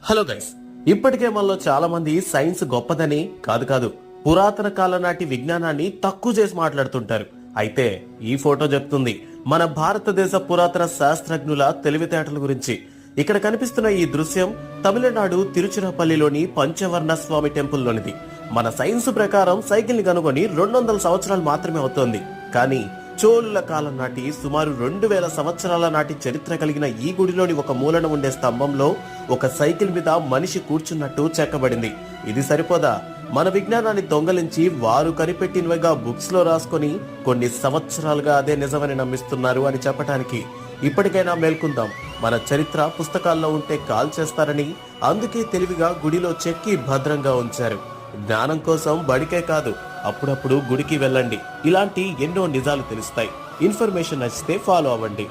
Hello guys, ఇప్పటికే మనలో చాలా మంది సైన్స్ గొప్పదని కాదు పురాతన కాలం నాటి విజ్ఞానాన్ని తక్కువ చేసి మాట్లాడుతుంటారు. అయితే ఈ ఫోటో చెప్తుంది మన భారతదేశ పురాతన శాస్త్రజ్ఞుల తెలివితేటల గురించి. ఇక్కడ కనిపిస్తున్న ఈ దృశ్యం తమిళనాడు తిరుచిరాపల్లిలోని పంచవర్ణ స్వామి టెంపుల్ లోనిది. మన సైన్స్ ప్రకారం సైకిల్ ని కనుగొని 200 సంవత్సరాలు మాత్రమే అవుతోంది. కానీ చోళుల కాలం నాటి సుమారు 2000 సంవత్సరాల నాటి చరిత్ర కలిగిన ఈ గుడిలోని ఒక మూలన ఉండే స్తంభంలో ఒక సైకిల్ మీద మనిషి కూర్చున్నట్టు చెక్కబడింది. ఇది సరిపోదా, మన విజ్ఞానాన్ని దొంగలించి వారు కనిపెట్టినవిగా బుక్స్ లో రాసుకొని కొన్ని సంవత్సరాలుగా అదే నిజమని నమ్మిస్తున్నారు అని చెప్పడానికి. ఇప్పటికైనా మేల్కుందాం. మన చరిత్ర పుస్తకాల్లో ఉంటే కాల్ చేస్తారని అందుకే తెలివిగా గుడిలో చెక్కి భద్రంగా ఉంచారు. జ్ఞానం కోసం బడికే కాదు, అప్పుడప్పుడు గుడికి వెళ్ళండి. ఇలాంటి ఎన్నో నిజాలు తెలుస్తాయి. ఇన్ఫర్మేషన్ నచ్చితే ఫాలో అవ్వండి.